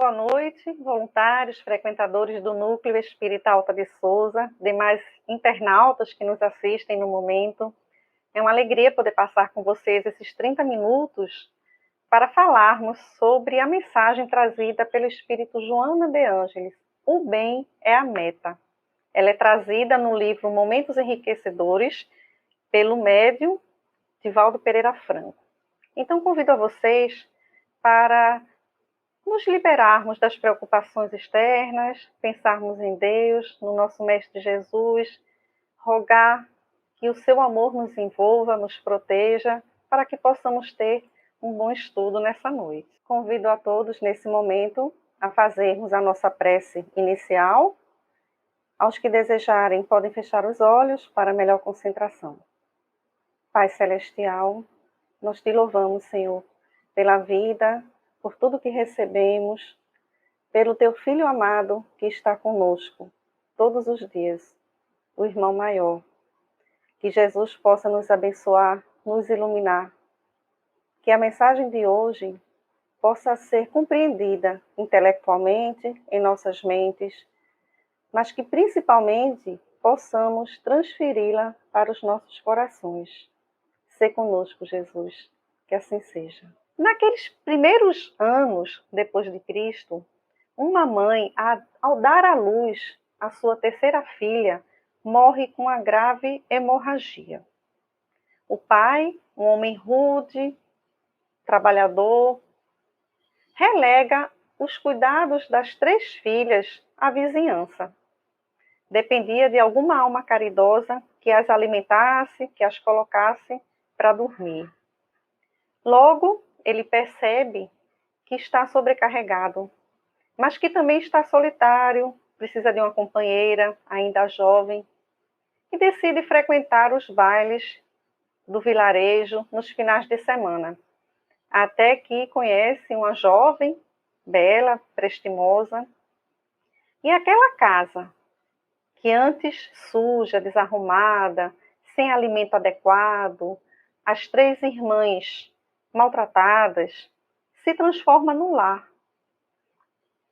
Boa noite, voluntários, frequentadores do Núcleo Espírita Alta de Souza, demais internautas que nos assistem no momento. É uma alegria poder passar com vocês esses 30 minutos para falarmos sobre a mensagem trazida pelo Espírito Joana de Ângeles, O Bem é a Meta. Ela é trazida no livro Momentos Enriquecedores, pelo médium Divaldo Pereira Franco. Então, convido a vocês para nos liberarmos das preocupações externas, pensarmos em Deus, no nosso Mestre Jesus, rogar que o seu amor nos envolva, nos proteja, para que possamos ter um bom estudo nessa noite. Convido a todos, nesse momento, a fazermos a nossa prece inicial. Aos que desejarem, podem fechar os olhos para melhor concentração. Pai Celestial, nós te louvamos, Senhor, pela vida, por tudo que recebemos, pelo teu Filho amado que está conosco todos os dias, o irmão maior. Que Jesus possa nos abençoar, nos iluminar. Que a mensagem de hoje possa ser compreendida intelectualmente em nossas mentes, mas que principalmente possamos transferi-la para os nossos corações. Sê conosco, Jesus, que assim seja. Naqueles primeiros anos depois de Cristo, uma mãe, ao dar à luz a sua terceira filha, morre com uma grave hemorragia. O pai, um homem rude, trabalhador, relega os cuidados das 3 filhas à vizinhança. Dependia de alguma alma caridosa que as alimentasse, que as colocasse para dormir. Logo, ele percebe que está sobrecarregado, mas que também está solitário, precisa de uma companheira, ainda jovem, e decide frequentar os bailes do vilarejo nos finais de semana, até que conhece uma jovem, bela, prestimosa, e aquela casa, que antes suja, desarrumada, sem alimento adequado, as 3 irmãs maltratadas, se transforma num lar,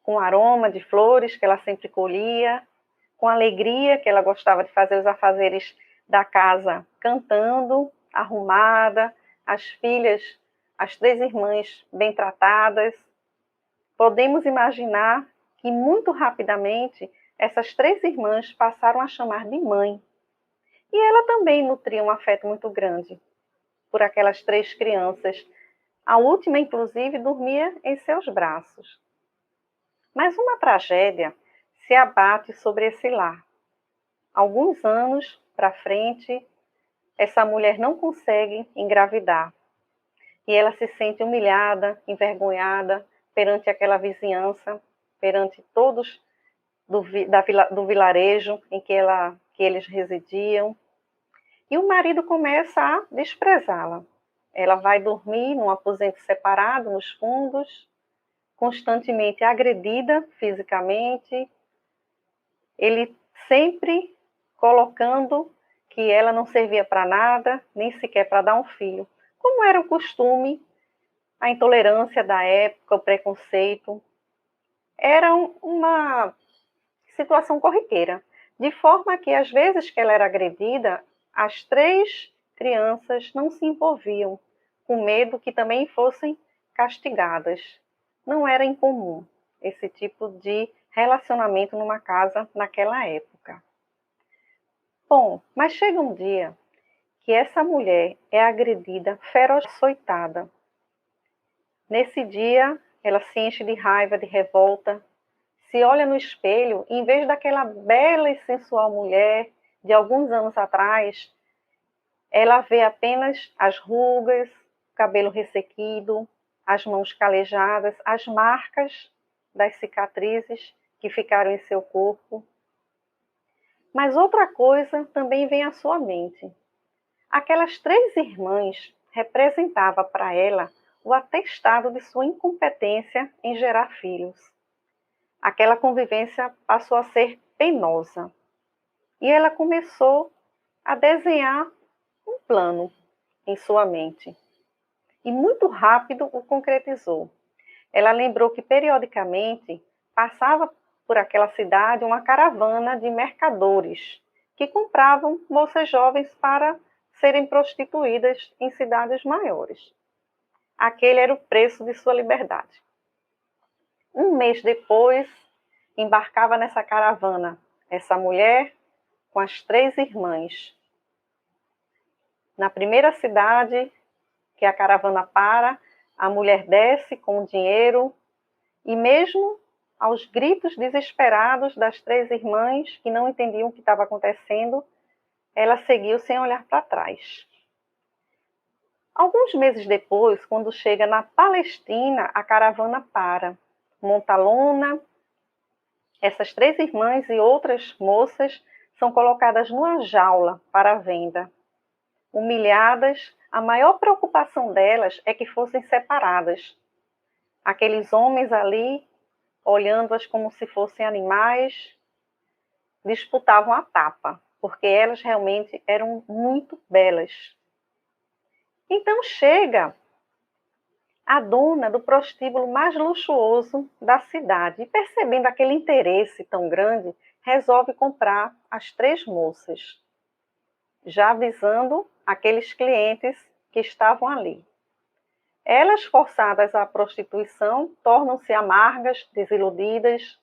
com aroma de flores que ela sempre colhia, com alegria que ela gostava de fazer os afazeres da casa cantando, arrumada, as filhas, as 3 irmãs bem tratadas. Podemos imaginar que muito rapidamente essas 3 irmãs passaram a chamar de mãe. E ela também nutria um afeto muito grande por aquelas 3 crianças. A última, inclusive, dormia em seus braços. Mas uma tragédia se abate sobre esse lar. Alguns anos para frente, essa mulher não consegue engravidar. E ela se sente humilhada, envergonhada perante aquela vizinhança, perante todos do vilarejo em que eles residiam. E o marido começa a desprezá-la. Ela vai dormir num aposento separado, nos fundos, constantemente agredida fisicamente, ele sempre colocando que ela não servia para nada, nem sequer para dar um filho. Como era o costume, a intolerância da época, o preconceito, era uma situação corriqueira, de forma que às vezes que ela era agredida, as 3 crianças não se envolviam, com medo que também fossem castigadas. Não era incomum esse tipo de relacionamento numa casa naquela época. Bom, mas chega um dia que essa mulher é agredida, ferozmente açoitada. Nesse dia, ela se enche de raiva, de revolta, se olha no espelho, e em vez daquela bela e sensual mulher de alguns anos atrás, ela vê apenas as rugas, o cabelo ressequido, as mãos calejadas, as marcas das cicatrizes que ficaram em seu corpo. Mas outra coisa também vem à sua mente. Aquelas 3 irmãs representavam para ela o atestado de sua incompetência em gerar filhos. Aquela convivência passou a ser penosa. E ela começou a desenhar um plano em sua mente. E muito rápido o concretizou. ela lembrou que periodicamente passava por aquela cidade uma caravana de mercadores que compravam moças jovens para serem prostituídas em cidades maiores. Aquele era o preço de sua liberdade. Um mês depois, embarcava nessa caravana essa mulher com as 3 irmãs. Na primeira cidade que a caravana para, a mulher desce com o dinheiro e mesmo aos gritos desesperados das 3 irmãs, que não entendiam o que estava acontecendo, ela seguiu sem olhar para trás. Alguns meses depois, quando chega na Palestina, a caravana para, monta lona. Essas 3 irmãs e outras moças são colocadas numa jaula para venda. Humilhadas, a maior preocupação delas é que fossem separadas. Aqueles homens ali, olhando-as como se fossem animais, disputavam a tapa, porque elas realmente eram muito belas. Então chega a dona do prostíbulo mais luxuoso da cidade, e percebendo aquele interesse tão grande, resolve comprar as 3 moças, já avisando aqueles clientes que estavam ali. Elas, forçadas à prostituição, tornam-se amargas, desiludidas,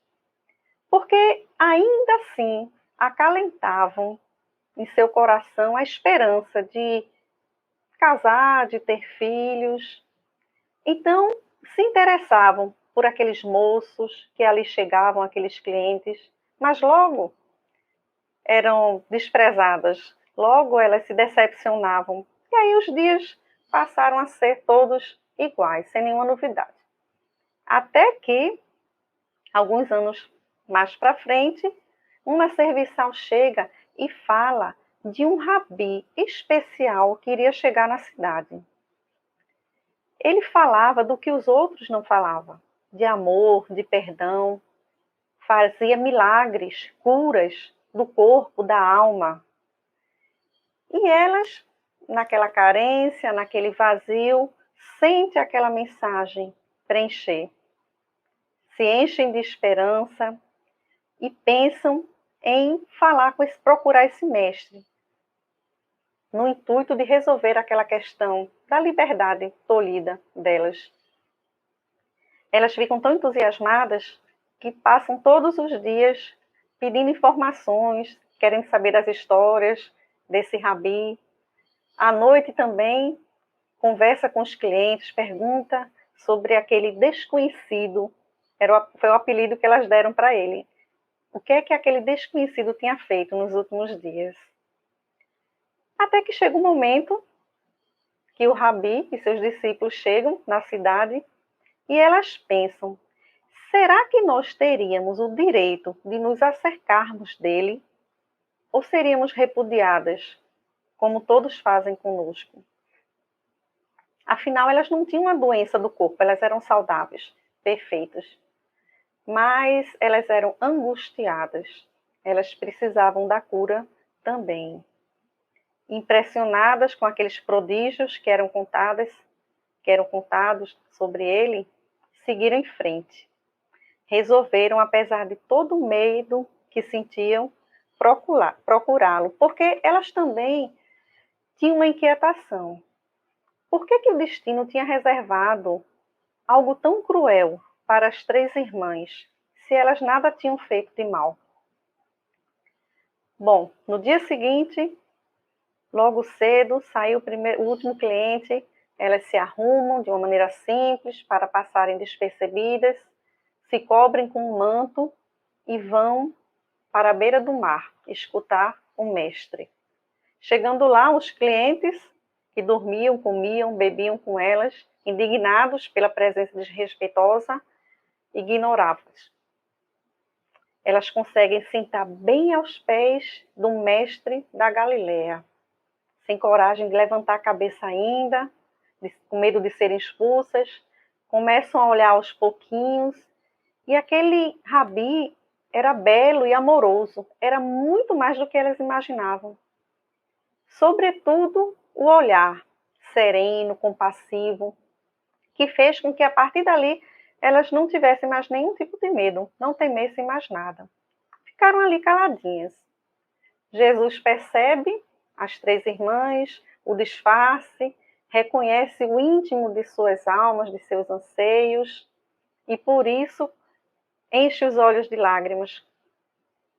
porque ainda assim acalentavam em seu coração a esperança de casar, de ter filhos. Então, se interessavam por aqueles moços que ali chegavam, aqueles clientes, mas logo eram desprezadas, logo elas se decepcionavam. E aí os dias passaram a ser todos iguais, sem nenhuma novidade. Até que, alguns anos mais para frente, uma serviçal chega e fala de um rabi especial que iria chegar na cidade. Ele falava do que os outros não falavam, de amor, de perdão, fazia milagres, curas do corpo, da alma. E elas, naquela carência, naquele vazio, sentem aquela mensagem preencher. Se enchem de esperança e pensam em procurar esse mestre, no intuito de resolver aquela questão da liberdade tolhida delas. Elas ficam tão entusiasmadas que passam todos os dias pedindo informações, querem saber das histórias desse rabi. À noite também conversa com os clientes, pergunta sobre aquele desconhecido, foi o apelido que elas deram para ele. O que é que aquele desconhecido tinha feito nos últimos dias? Até que chega um momento que o rabi e seus discípulos chegam na cidade e elas pensam: será que nós teríamos o direito de nos acercarmos dele? Ou seríamos repudiadas, como todos fazem conosco? Afinal, elas não tinham uma doença do corpo, elas eram saudáveis, perfeitas. Mas elas eram angustiadas, elas precisavam da cura também. Impressionadas com aqueles prodígios que eram contados sobre ele, seguiram em frente. Resolveram, apesar de todo o medo que sentiam, procurá-lo, porque elas também tinham uma inquietação. Por que o destino tinha reservado algo tão cruel para as 3 irmãs, se elas nada tinham feito de mal? Bom, no dia seguinte, logo cedo, saiu o último cliente, elas se arrumam de uma maneira simples para passarem despercebidas, se cobrem com um manto e vão para a beira do mar escutar o mestre. Chegando lá, os clientes que dormiam, comiam, bebiam com elas, indignados pela presença desrespeitosa, ignoravam-as. Elas conseguem sentar bem aos pés do mestre da Galileia, sem coragem de levantar a cabeça ainda, com medo de serem expulsas, começam a olhar aos pouquinhos, e aquele rabi era belo e amoroso, era muito mais do que elas imaginavam. Sobretudo, o olhar sereno, compassivo, que fez com que a partir dali elas não tivessem mais nenhum tipo de medo, não temessem mais nada. Ficaram ali caladinhas. Jesus percebe as três irmãs, o disfarce, reconhece o íntimo de suas almas, de seus anseios, e por isso enche os olhos de lágrimas,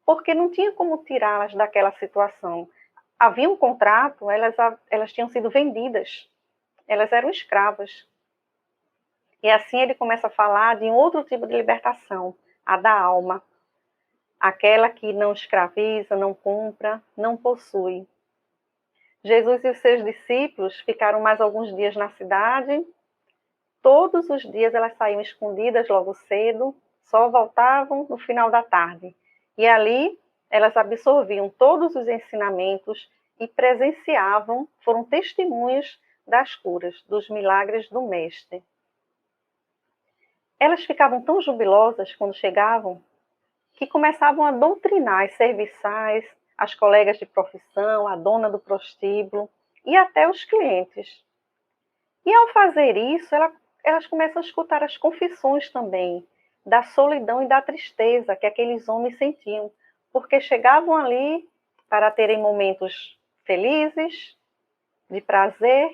porque não tinha como tirá-las daquela situação. Havia um contrato, elas tinham sido vendidas, elas eram escravas. E assim ele começa a falar de um outro tipo de libertação, a da alma, aquela que não escraviza, não compra, não possui. Jesus e os seus discípulos ficaram mais alguns dias na cidade. Todos os dias elas saíam escondidas logo cedo, só voltavam no final da tarde. E ali elas absorviam todos os ensinamentos e presenciavam, foram testemunhas das curas, dos milagres do Mestre. Elas ficavam tão jubilosas quando chegavam que começavam a doutrinar as serviçais, as colegas de profissão, a dona do prostíbulo e até os clientes. E ao fazer isso, elas começam a escutar as confissões também da solidão e da tristeza que aqueles homens sentiam, porque chegavam ali para terem momentos felizes, de prazer,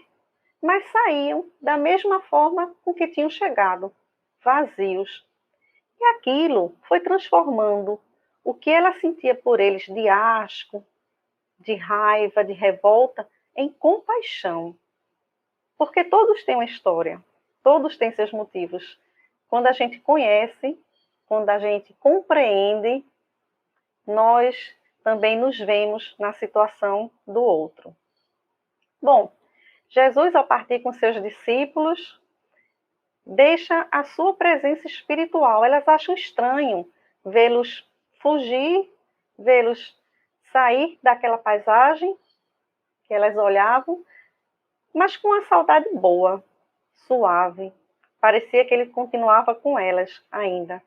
mas saíam da mesma forma com que tinham chegado, vazios. E aquilo foi transformando o que ela sentia por eles de asco, de raiva, de revolta, em compaixão. Porque todos têm uma história, todos têm seus motivos. Quando a gente conhece, quando a gente compreende, nós também nos vemos na situação do outro. Bom, Jesus, ao partir com seus discípulos, deixa a sua presença espiritual. Elas acham estranho vê-los fugir, vê-los sair daquela paisagem que elas olhavam, mas com uma saudade boa, suave. Parecia que ele continuava com elas ainda.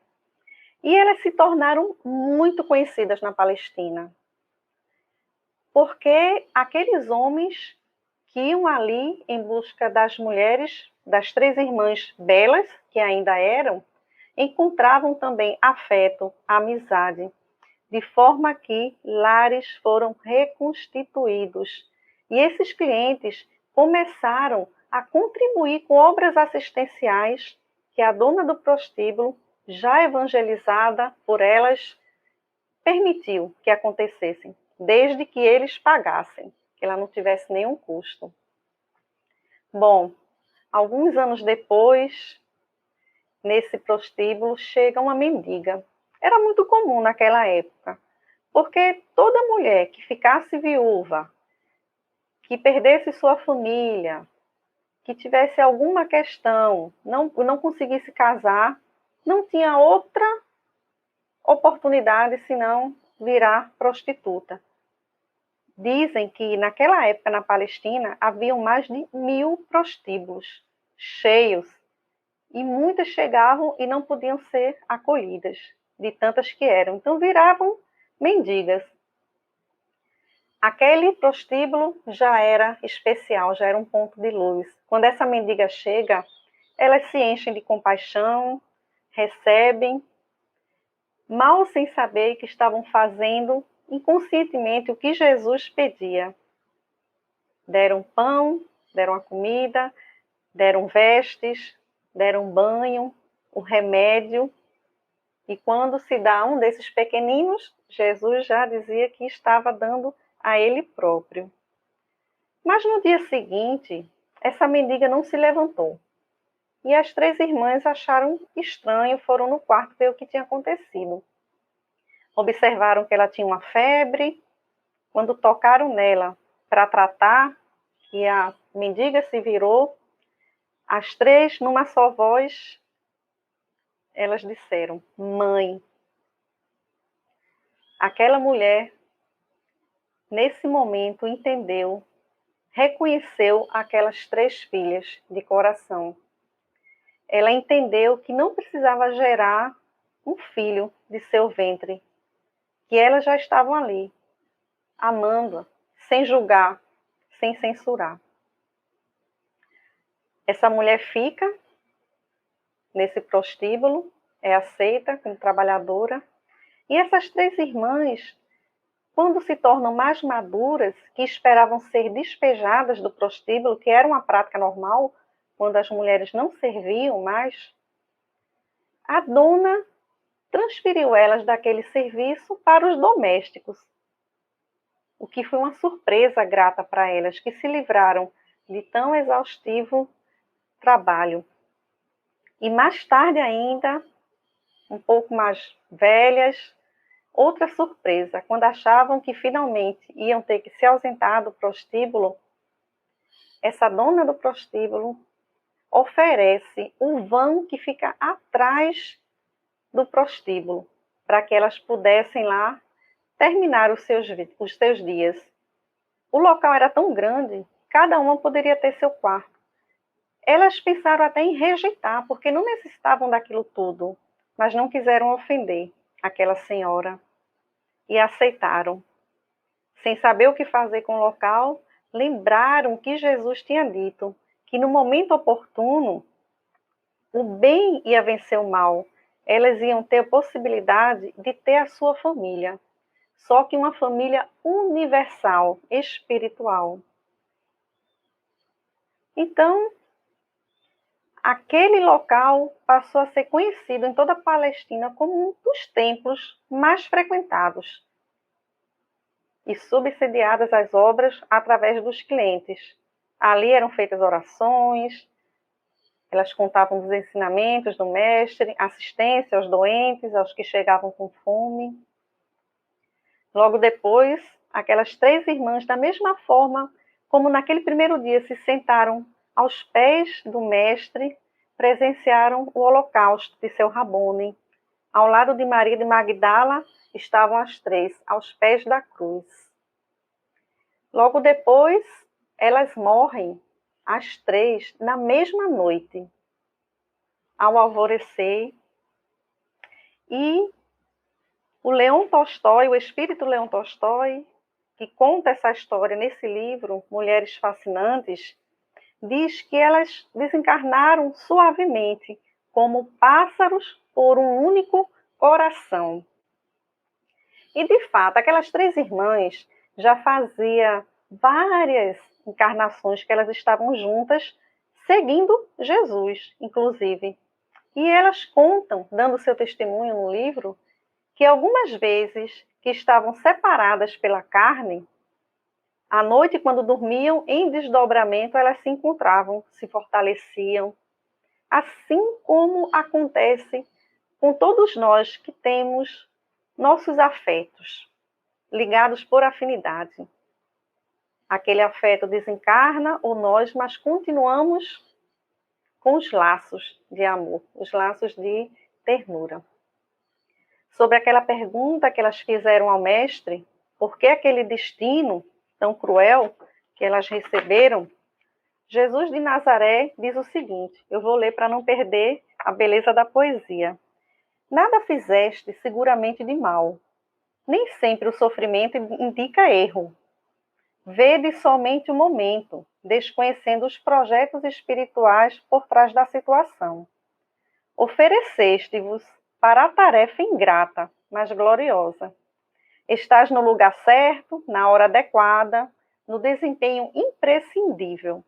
E elas se tornaram muito conhecidas na Palestina, porque aqueles homens que iam ali em busca das mulheres, das três irmãs belas, que ainda eram, encontravam também afeto, amizade, de forma que lares foram reconstituídos. E esses clientes começaram a contribuir com obras assistenciais que a dona do prostíbulo, já evangelizada por elas, permitiu que acontecessem, desde que eles pagassem, que ela não tivesse nenhum custo. Bom, alguns anos depois, nesse prostíbulo, chega uma mendiga. Era muito comum naquela época, porque toda mulher que ficasse viúva, que perdesse sua família, que tivesse alguma questão, não conseguisse casar, não tinha outra oportunidade senão virar prostituta. Dizem que naquela época na Palestina haviam mais de 1000 prostíbulos cheios e muitas chegavam e não podiam ser acolhidas, de tantas que eram. Então viravam mendigas. Aquele prostíbulo já era especial, já era um ponto de luz. Quando essa mendiga chega, elas se enchem de compaixão, recebem, mal sem saber que estavam fazendo inconscientemente o que Jesus pedia. Deram pão, deram a comida, deram vestes, deram banho, o remédio. E quando se dá a um desses pequeninos, Jesus já dizia que estava dando a ele próprio. Mas no dia seguinte, essa mendiga não se levantou. E as três irmãs acharam estranho, foram no quarto ver o que tinha acontecido. Observaram que ela tinha uma febre. Quando tocaram nela para tratar, que a mendiga se virou, as três, numa só voz, elas disseram: mãe. Aquela mulher, nesse momento, entendeu, reconheceu aquelas três filhas de coração. Ela entendeu que não precisava gerar um filho de seu ventre, que elas já estavam ali, amando-a, sem julgar, sem censurar. Essa mulher fica nesse prostíbulo, é aceita como trabalhadora. E essas 3 irmãs, quando se tornam mais maduras, que esperavam ser despejadas do prostíbulo, que era uma prática normal, quando as mulheres não serviam mais, a dona transferiu elas daquele serviço para os domésticos, o que foi uma surpresa grata para elas, que se livraram de tão exaustivo trabalho. E mais tarde ainda, um pouco mais velhas, outra surpresa, quando achavam que finalmente iam ter que se ausentar do prostíbulo, essa dona do prostíbulo oferece o vão que fica atrás do prostíbulo, para que elas pudessem lá terminar os seus dias. O local era tão grande, cada uma poderia ter seu quarto. Elas pensaram até em rejeitar, porque não necessitavam daquilo tudo, mas não quiseram ofender aquela senhora e aceitaram. Sem saber o que fazer com o local, lembraram que Jesus tinha dito que no momento oportuno o bem ia vencer o mal. Elas iam ter a possibilidade de ter a sua família, só que uma família universal, espiritual. Então, aquele local passou a ser conhecido em toda a Palestina como um dos templos mais frequentados e subsidiadas as obras através dos clientes. Ali eram feitas orações, elas contavam dos ensinamentos do mestre, assistência aos doentes, aos que chegavam com fome. Logo depois, aquelas 3 irmãs, da mesma forma como naquele primeiro dia se sentaram aos pés do mestre, presenciaram o holocausto de seu Rabone. Ao lado de Maria de Magdala estavam as 3, aos pés da cruz. Logo depois, elas morrem, as 3, na mesma noite, ao alvorecer. E o Leon Tolstói, o espírito Leon Tolstói, que conta essa história nesse livro, Mulheres Fascinantes, diz que elas desencarnaram suavemente, como pássaros por um único coração. E, de fato, aquelas 3 irmãs já fazia várias encarnações que elas estavam juntas, seguindo Jesus, inclusive. E elas contam, dando seu testemunho no livro, que algumas vezes que estavam separadas pela carne, à noite, quando dormiam em desdobramento, elas se encontravam, se fortaleciam, assim como acontece com todos nós que temos nossos afetos, ligados por afinidade. Aquele afeto desencarna ou nós, mas continuamos com os laços de amor, os laços de ternura. Sobre aquela pergunta que elas fizeram ao mestre, por que aquele destino tão cruel que elas receberam, Jesus de Nazaré diz o seguinte, eu vou ler para não perder a beleza da poesia. Nada fizeste seguramente de mal, nem sempre o sofrimento indica erro. Vede somente o momento, desconhecendo os projetos espirituais por trás da situação. Ofereceste-vos para a tarefa ingrata, mas gloriosa. Estás no lugar certo, na hora adequada, no desempenho imprescindível.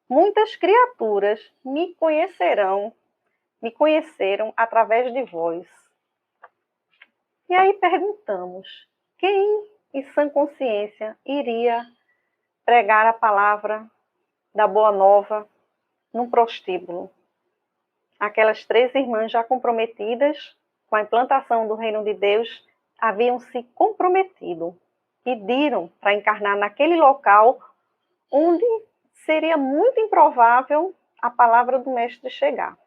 Muitas criaturas me conheceram através de vós. E aí perguntamos, quem em sã consciência iria pregar a palavra da Boa Nova num prostíbulo? Aquelas 3 irmãs já comprometidas com a implantação do reino de Deus haviam se comprometido, pediram para encarnar naquele local onde seria muito improvável a palavra do mestre chegar.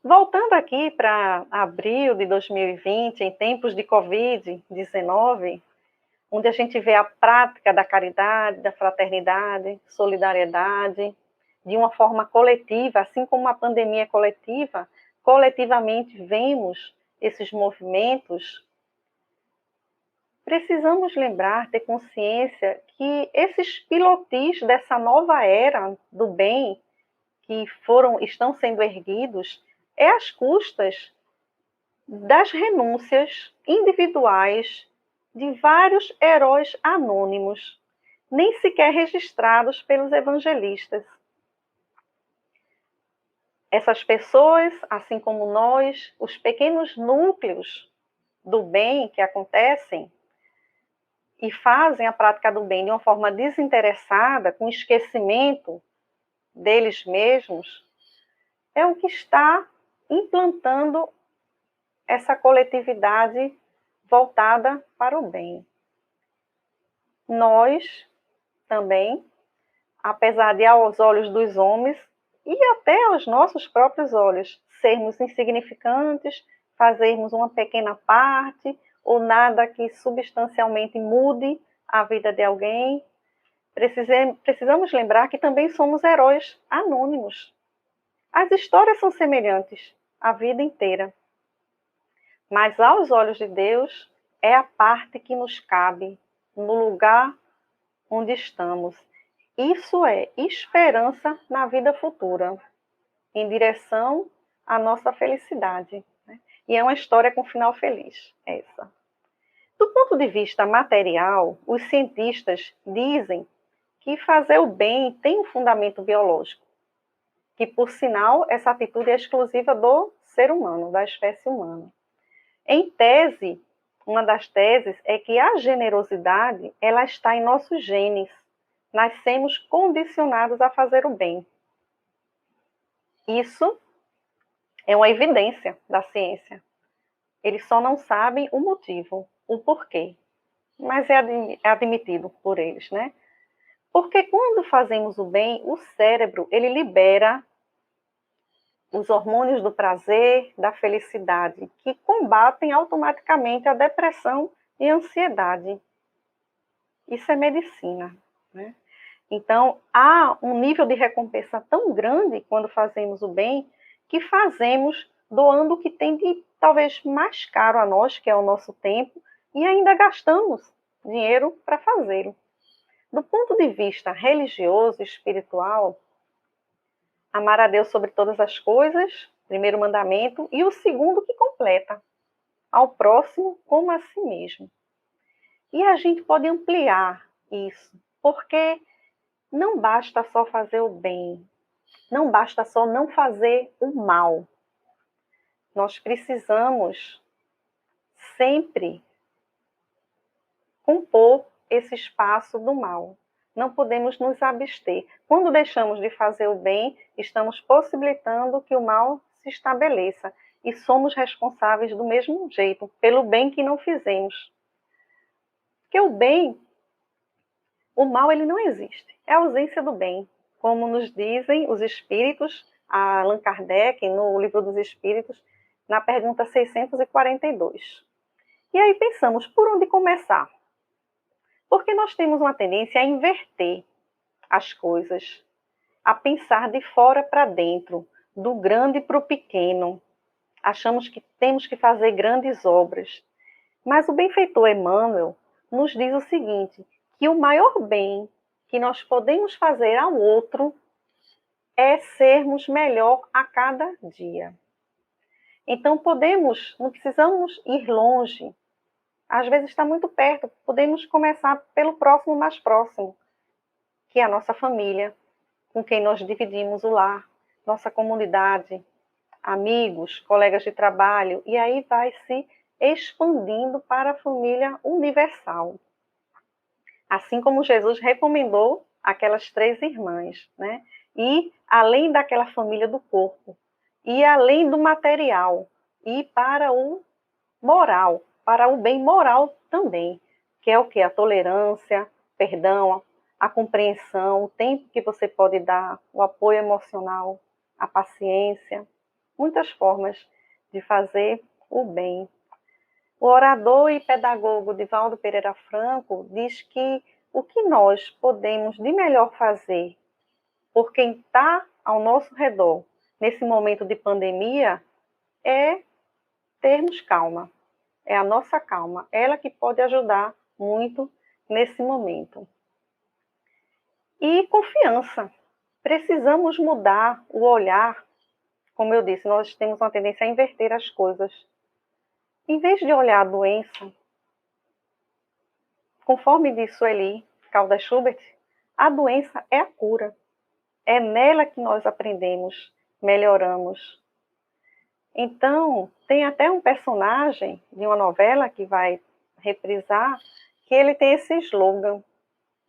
Voltando aqui para abril de 2020, em tempos de Covid-19, onde a gente vê a prática da caridade, da fraternidade, solidariedade, de uma forma coletiva, assim como a pandemia é coletiva, coletivamente vemos esses movimentos, precisamos lembrar, ter consciência que esses pilotis dessa nova era do bem, que estão sendo erguidos é às custas das renúncias individuais de vários heróis anônimos, nem sequer registrados pelos evangelistas. Essas pessoas, assim como nós, os pequenos núcleos do bem que acontecem e fazem a prática do bem de uma forma desinteressada, com esquecimento deles mesmos, é o que está implantando essa coletividade voltada para o bem. Nós também, apesar de aos olhos dos homens e até aos nossos próprios olhos sermos insignificantes, fazermos uma pequena parte ou nada que substancialmente mude a vida de alguém, precisamos lembrar que também somos heróis anônimos. As histórias são semelhantes a vida inteira, mas aos olhos de Deus é a parte que nos cabe no lugar onde estamos. Isso é esperança na vida futura, em direção à nossa felicidade. Né? E é uma história com final feliz, essa. Do ponto de vista material, os cientistas dizem que fazer o bem tem um fundamento biológico, que, por sinal, essa atitude é exclusiva do ser humano, da espécie humana. Em tese, uma das teses é que a generosidade ela está em nossos genes. Nascemos condicionados a fazer o bem. Isso é uma evidência da ciência. Eles só não sabem o motivo, o porquê. Mas é admitido por eles, né? Porque quando fazemos o bem, o cérebro, ele libera os hormônios do prazer, da felicidade, que combatem automaticamente a depressão e a ansiedade. Isso é medicina, né? Então, há um nível de recompensa tão grande quando fazemos o bem, que fazemos doando o que tem de talvez mais caro a nós, que é o nosso tempo, e ainda gastamos dinheiro para fazê-lo. Do ponto de vista religioso e espiritual, amar a Deus sobre todas as coisas, primeiro mandamento, e o segundo que completa, ao próximo como a si mesmo. E a gente pode ampliar isso, porque não basta só fazer o bem, não basta só não fazer o mal. Nós precisamos sempre compor esse espaço do mal. Não podemos nos abster. Quando deixamos de fazer o bem, estamos possibilitando que o mal se estabeleça. E somos responsáveis do mesmo jeito, pelo bem que não fizemos. Porque o bem, o mal ele não existe. É a ausência do bem. Como nos dizem os espíritos, a Allan Kardec, no Livro dos Espíritos, na pergunta 642. E aí pensamos, por onde começar? Porque nós temos uma tendência a inverter as coisas, a pensar de fora para dentro, do grande para o pequeno. Achamos que temos que fazer grandes obras. Mas o benfeitor Emmanuel nos diz o seguinte, que o maior bem que nós podemos fazer ao outro é sermos melhor a cada dia. Então não precisamos ir longe. Às vezes está muito perto, podemos começar pelo próximo mais próximo, que é a nossa família, com quem nós dividimos o lar, nossa comunidade, amigos, colegas de trabalho, e aí vai se expandindo para a família universal. Assim como Jesus recomendou aquelas 3 irmãs, né? E além daquela família do corpo, e além do material, e para o moral, para o bem moral também, que é o que? A tolerância, perdão, a compreensão, o tempo que você pode dar, o apoio emocional, a paciência, muitas formas de fazer o bem. O orador e pedagogo Divaldo Pereira Franco diz que o que nós podemos de melhor fazer por quem está ao nosso redor nesse momento de pandemia é termos calma. É a nossa calma, ela que pode ajudar muito nesse momento. E confiança, precisamos mudar o olhar. Como eu disse, nós temos uma tendência a inverter as coisas. Em vez de olhar a doença, conforme diz Sueli Caldas Schubert, a doença é a cura. É nela que nós aprendemos, melhoramos. Então, tem até um personagem de uma novela que vai reprisar, que ele tem esse slogan.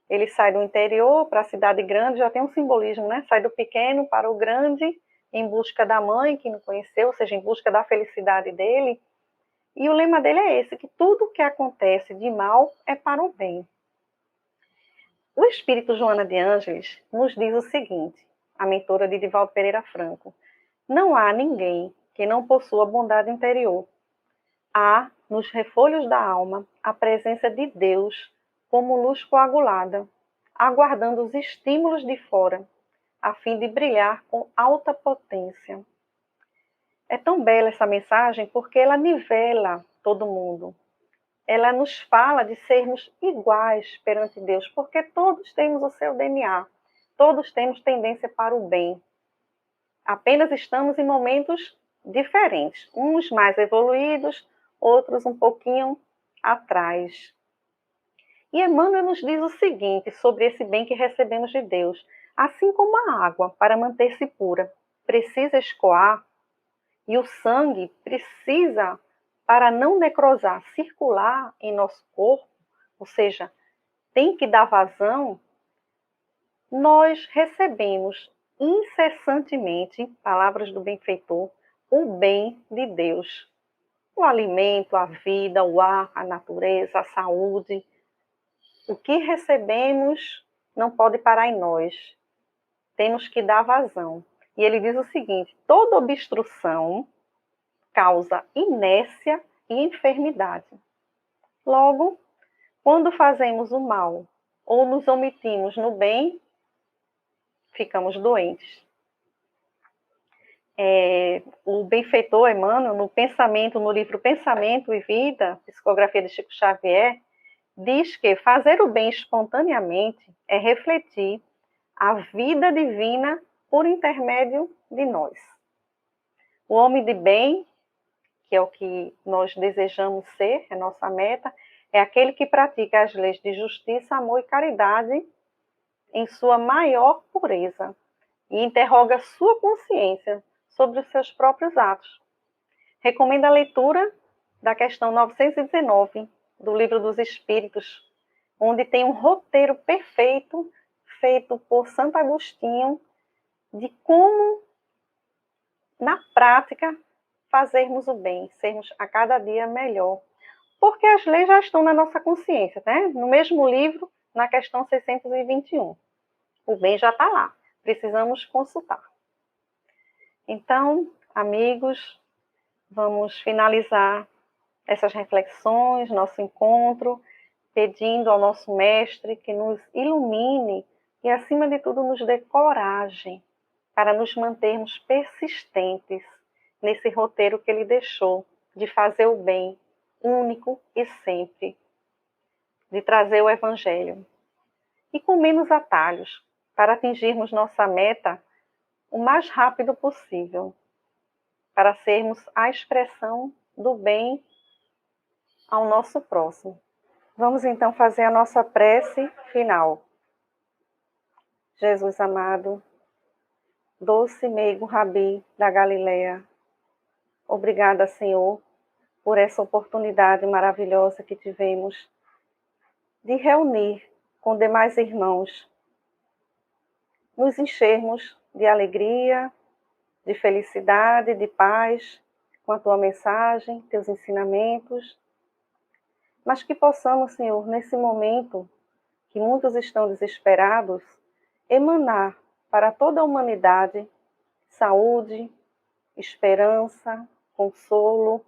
Ele sai do interior para a cidade grande, já tem um simbolismo, né? Sai do pequeno para o grande, em busca da mãe que não conheceu, ou seja, em busca da felicidade dele. E o lema dele é esse, que tudo que acontece de mal é para o bem. O espírito Joana de Ângeles nos diz o seguinte, a mentora de Divaldo Pereira Franco: não há ninguém que não possua bondade interior. Há, nos refolhos da alma, a presença de Deus como luz coagulada, aguardando os estímulos de fora, a fim de brilhar com alta potência. É tão bela essa mensagem porque ela nivela todo mundo. Ela nos fala de sermos iguais perante Deus, porque todos temos o seu DNA, todos temos tendência para o bem. Apenas estamos em momentos diferentes, uns mais evoluídos, outros um pouquinho atrás. E Emmanuel nos diz o seguinte sobre esse bem que recebemos de Deus: assim como a água, para manter-se pura, precisa escoar, e o sangue precisa, para não necrosar, circular em nosso corpo, ou seja, tem que dar vazão, nós recebemos incessantemente, palavras do benfeitor, o bem de Deus. O alimento, a vida, o ar, a natureza, a saúde. O que recebemos não pode parar em nós. Temos que dar vazão. E ele diz o seguinte: toda obstrução causa inércia e enfermidade. Logo, quando fazemos o mal ou nos omitimos no bem, ficamos doentes. O benfeitor Emmanuel, no livro Pensamento e Vida, psicografia de Chico Xavier, diz que fazer o bem espontaneamente é refletir a vida divina por intermédio de nós. O homem de bem, que é o que nós desejamos ser, é nossa meta, é aquele que pratica as leis de justiça, amor e caridade em sua maior pureza e interroga sua consciência sobre os seus próprios atos. Recomendo a leitura da questão 919 do Livro dos Espíritos, onde tem um roteiro perfeito feito por Santo Agostinho de como, na prática, fazermos o bem, sermos a cada dia melhor. Porque as leis já estão na nossa consciência, né? No mesmo livro, na questão 621. O bem já está lá, precisamos consultar. Então, amigos, vamos finalizar essas reflexões, nosso encontro, pedindo ao nosso Mestre que nos ilumine e, acima de tudo, nos dê coragem para nos mantermos persistentes nesse roteiro que Ele deixou de fazer o bem, único e sempre, de trazer o Evangelho. E com menos atalhos, para atingirmos nossa meta o mais rápido possível, para sermos a expressão do bem ao nosso próximo. Vamos então fazer a nossa prece final. Jesus amado, doce meigo Rabi da Galileia, obrigada, Senhor, por essa oportunidade maravilhosa que tivemos de reunir com demais irmãos, nos enchermos de alegria, de felicidade, de paz, com a Tua mensagem, Teus ensinamentos, mas que possamos, Senhor, nesse momento que muitos estão desesperados, emanar para toda a humanidade saúde, esperança, consolo,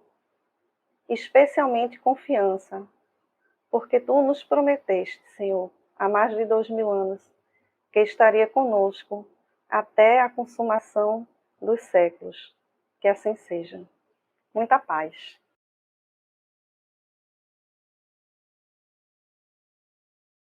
especialmente confiança, porque Tu nos prometeste, Senhor, há mais de 2000 anos, que estaria conosco até a consumação dos séculos. Que assim seja. Muita paz.